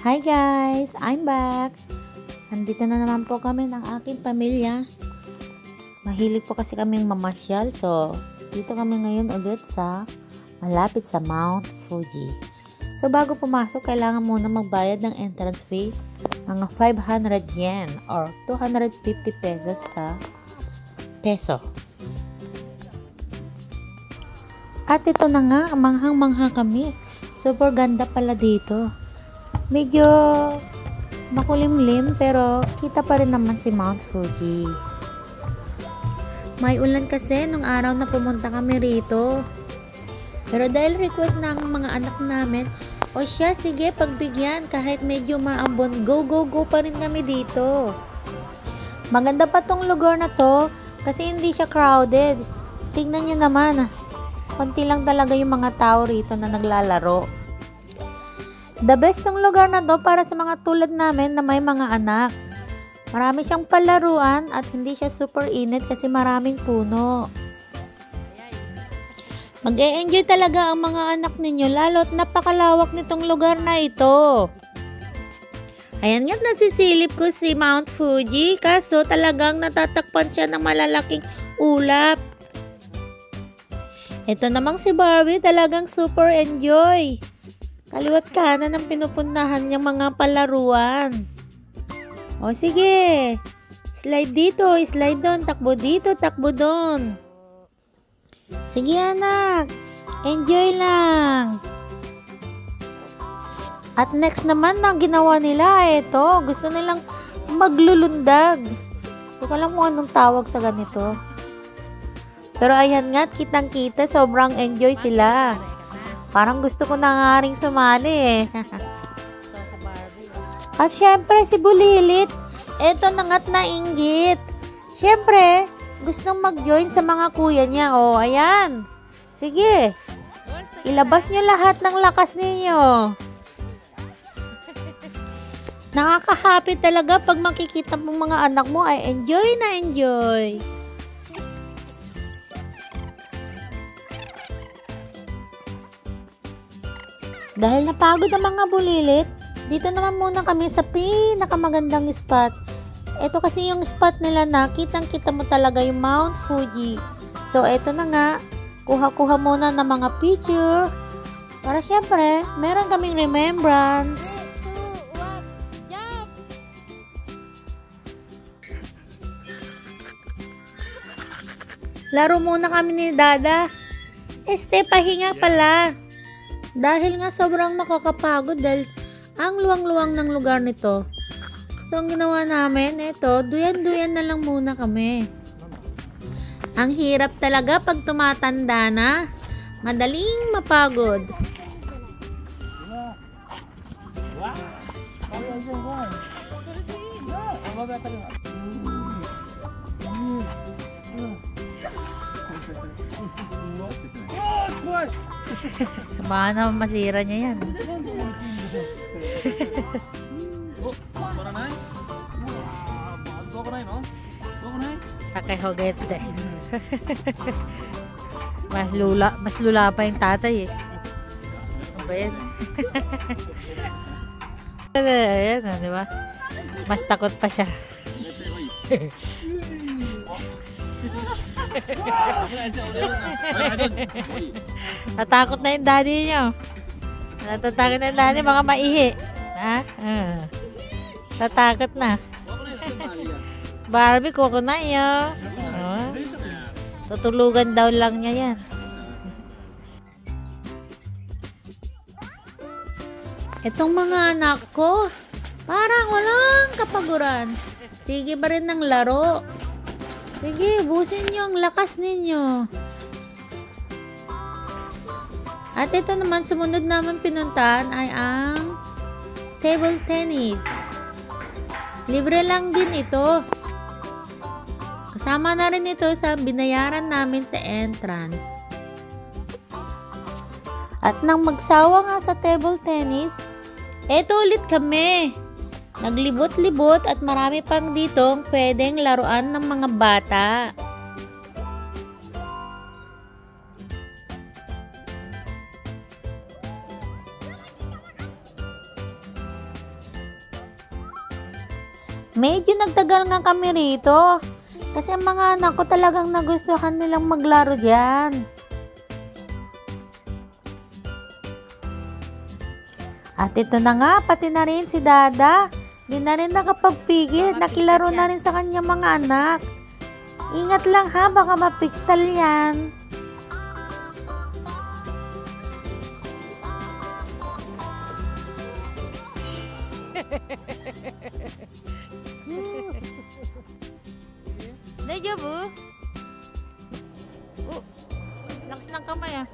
Hi guys! I'm back! Nandito na naman po kami ng aking pamilya. Mahilig po kasi kaming mamasyal. So, dito kami ngayon ulit sa malapit sa Mount Fuji. So, bago pumasok, kailangan muna magbayad ng entrance fee. Mga 500 yen or 250 pesos sa peso. At ito na nga, manghang-mangha kami. Super ganda pala dito. Medyo makulimlim pero kita pa rin naman si Mount Fuji. May ulan kasi nung araw na pumunta kami rito. Pero dahil request ng mga anak namin, o siya, sige, pagbigyan kahit medyo maambon, go pa rin kami dito. Maganda pa tong lugar na to kasi hindi siya crowded. Tignan nyo naman, konti lang talaga yung mga tao rito na naglalaro. The best ng lugar na to para sa mga tulad namin na may mga anak. Marami siyang palaruan at hindi siya super init kasi maraming puno. Mag-e-enjoy talaga ang mga anak ninyo lalo't napakalawak nitong lugar na ito. Ayan nga, nasisilip ko si Mount Fuji kaso talagang natatakpan siya ng malalaking ulap. Ito namang si Barbie talagang super enjoy. Kaliwat kanan ang pinupuntahan niyang mga palaruan. O sige, slide dito, slide doon, takbo dito, takbo doon. Sige anak, enjoy lang. At next naman na ginawa nila, ito, gusto nilang maglulundag. Hindi ko alam kung anong tawag sa ganito. Pero ayan nga, kitang-kita, sobrang enjoy sila. Parang gusto ko na nga ring sumali eh. At syempre si Bulilit, eto na nga't nainggit. Syempre, gustong mag-join sa mga kuya niya. O, ayan. Sige, ilabas nyo lahat ng lakas ninyo. Nakaka-happy talaga pag makikita mong mga anak mo ay enjoy na enjoy. Dahil napagod ang mga bulilit, dito naman muna kami sa pinakamagandang spot. Ito kasi yung spot nila na kitang-kita mo talaga yung Mount Fuji. So, ito na nga. Kuha-kuha muna ng mga picture. Para syempre, meron kaming remembrance. Laro muna kami ni Dada. Pahinga pala. Dahil nga sobrang nakakapagod dahil ang luwang-luwang ng lugar nito. So, ang ginawa namin, ito, duyan-duyan na lang muna kami. Ang hirap talaga pag tumatanda na. Madaling mapagod. Baka na masira niya yan. Kakehogete. Mas lula pa yung tatay eh. Ano ba yan? Ayan, di ba? Mas takot pa siya. Natakot na yung daddy nyo. Natatakot na yung daddy, mga maihi. Ha? Tatakot na. Barbie, kuko na yun. Tutulugan daw lang niya yan. Itong mga anak ko, parang walang kapaguran. Sige ba rin ng laro? Sige, busin nyo ang lakas ninyo. At ito naman, sumunod naman pinuntahan ay ang table tennis. Libre lang din ito. Kasama na rin ito sa binayaran namin sa entrance. At nang magsawa nga sa table tennis, eto ulit kami. Naglibot-libot at marami pang dito pwedeng laruan ng mga bata. Medyo nagtagal nga kami rito. Kasi ang mga anak ko talagang nagustuhan nilang maglaro dyan. At ito na nga, pati na rin si Dada. Di na rin nakapagpigil. Nakilaro na rin sa kanyang mga anak. Ingat lang ha, baka mapiktal yan. Deja vu? Lakas ng kamay ah.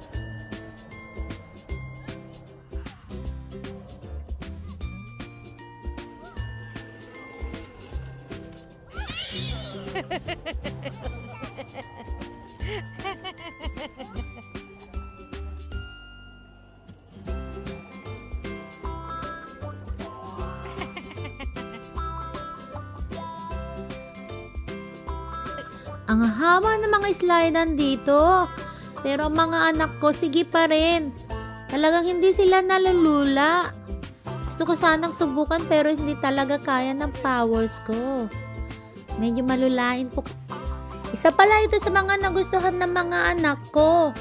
Ang haba ng mga slidean dito. Pero ang mga anak ko, sige pa rin. Talagang hindi sila nalulula. Gusto ko sanang subukan pero hindi talaga kaya ng powers ko. Medyo malulain po. Isa pala ito sa mga nagustuhan ng mga anak ko.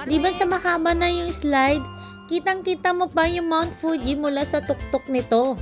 Di ba sa mahaba na yung slide, kitang-kita mo pa yung Mount Fuji mula sa tuktok nito.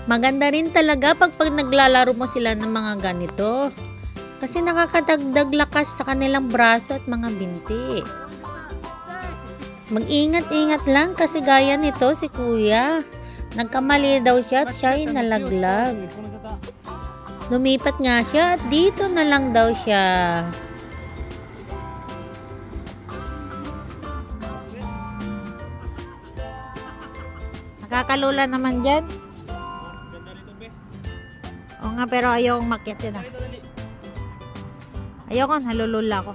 Maganda rin talaga pag naglalaro mo sila ng mga ganito. Kasi nakakadagdag lakas sa kanilang braso at mga binti. Mag-ingat-ingat lang kasi gaya nito si Kuya. Nagkamali daw siya at siya'y nalaglag. Lumipat nga siya at dito na lang daw siya. Nakakalula naman dyan. Oo nga, pero ayaw kong makyat yun ah. Ayaw ko, nalulula ko.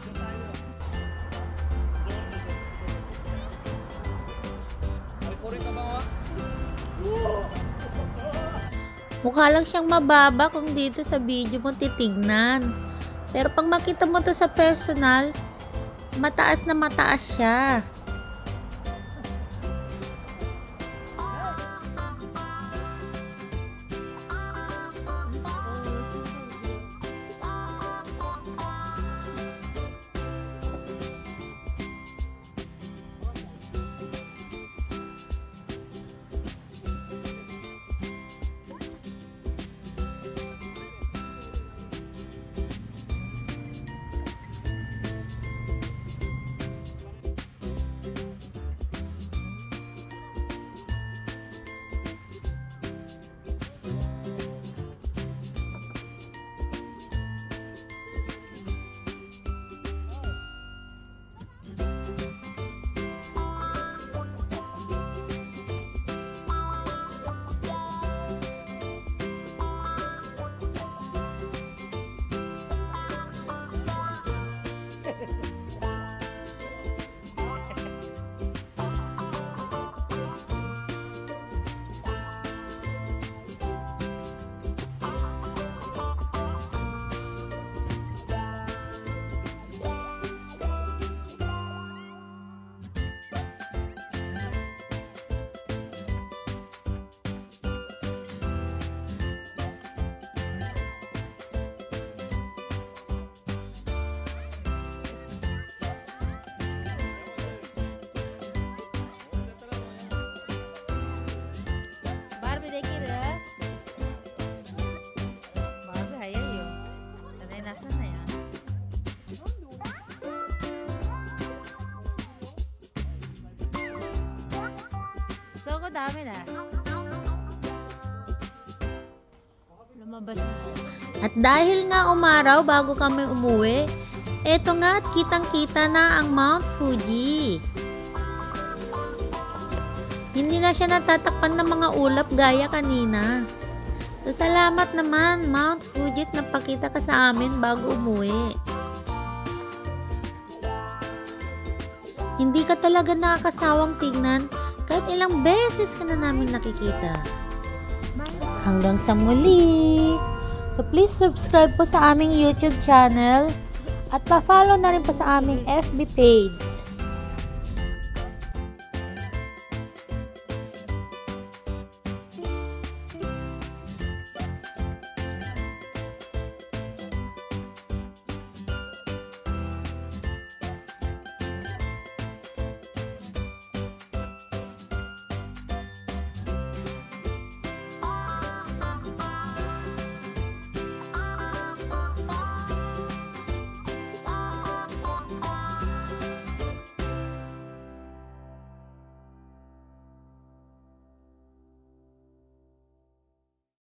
Mukha lang siyang mababa kung dito sa video mo titignan. Pero pag makita mo to sa personal, mataas na mataas siya. Dami na. Lumabas na siya. At dahil nga umaraw bago kami umuwi, eto nga at kitang-kita na ang Mount Fuji. Di Hindi na siya natatakpan ng mga ulap gaya kanina. So, salamat naman, Mount Fuji, na pakita ka sa amin bago umuwi. Hindi ka talaga nakakasawang tignan kahit ilang beses ka na namin nakikita. Hanggang sa muli! So, please subscribe po sa aming YouTube channel at pa-follow na rin po sa aming FB page.